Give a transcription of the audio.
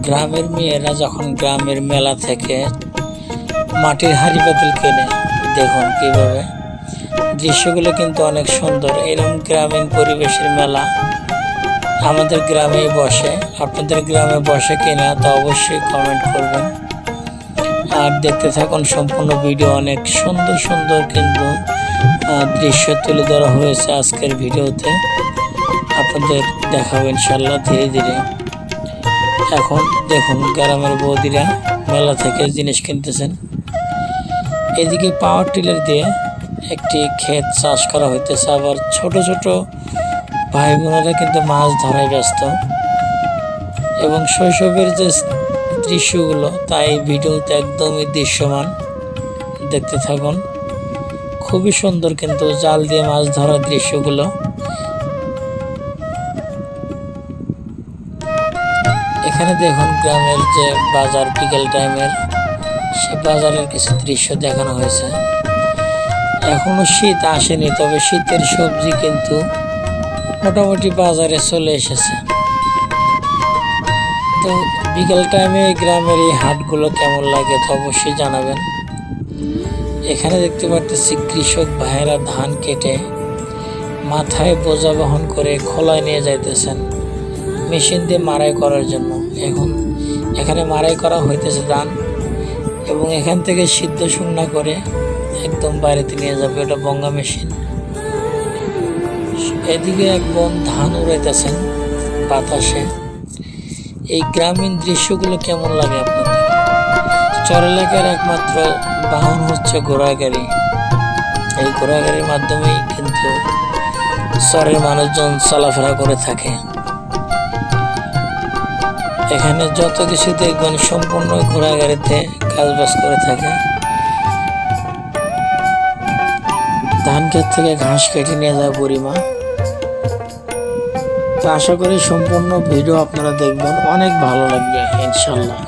গ্রামের মেয়েরা যখন গ্রামের মেলা থেকে মাটির হাঁড়ি পাতিল কেনে, দেখুন কিভাবে দৃশ্যগুলো কিন্তু অনেক সুন্দর। এরকম গ্রামীণ পরিবেশের মেলা আমাদের গ্রামেই বসে। আপনাদের গ্রামে বসে কিনা তা অবশ্যই কমেন্ট করবেন। আর দেখতে থাকুন সম্পূর্ণ ভিডিও। অনেক সুন্দর সুন্দর কিন্তু দৃশ্য তুলে ধরা হয়েছে আজকের ভিডিওতে। আপনাদের দেখাবো ইনশাল্লাহ ধীরে ধীরে। এখন দেখুন গ্রামের বৌদিরা মেলা থেকে জিনিস কিনতেছেন। এদিকে পাওয়ার টিলার দিয়ে একটি ক্ষেত চাষ করা হইতেছে। আবার ছোট ছোট ভাই বোনেরা কিন্তু মাছ ধরায় ব্যস্ত। এবং শৈশবের যে দৃশ্যগুলো তাই ভিডিওতে একদমই দৃশ্যমান। দেখতে থাকুন, খুবই সুন্দর কিন্তু জাল দিয়ে মাছ ধরার দৃশ্যগুলো। এখানে দেখুন গ্রামের যে বাজার, বিকেল টাইমের সে বাজারের কিছু দৃশ্য দেখানো হয়েছে। এখনো শীত আসেনি, তবে শীতের সবজি কিন্তু মোটামুটি বাজারে চলে এসেছে। তো বিকেল টাইমে গ্রামের এই হাটগুলো কেমন লাগে তো অবশ্যই জানাবেন। এখানে দেখতে পাচ্ছি কৃষক ভাইয়েরা ধান কেটে মাথায় বোঝা বহন করে খোলায় নিয়ে যাইতেছেন মেশিন দিয়ে মাড়াই করার জন্য। এখন এখানে মাড়াই করা হইতেছে ধান, এবং এখান থেকে সিদ্ধ শুকনা করে একদম বাইরেতে নিয়ে যাবে, ওটা বঙ্গা মেশিন। এদিকে এক বোন ধান উড়াইতেছেন বাতাসে। এই গ্রামীণ দৃশ্যগুলো কেমন লাগে আপনাদের? চর এলাকার একমাত্র বাহন হচ্ছে ঘোড়াগাড়ি। এই ঘোড়াগাড়ির মাধ্যমেই কিন্তু চরের মানুষজন চলাফেরা করে থাকে। এখানে যত কিছু দেখবেন সম্পূর্ণ ঘোড়াগাড়িতে কাজবাজ করে থাকে। ধান ক্ষেত থেকে ঘাস কেটে নিয়ে যায় বুড়িমা। তো আশা করি সম্পূর্ণ ভিডিও আপনারা দেখবেন, অনেক ভালো লাগবে ইনশাল্লাহ।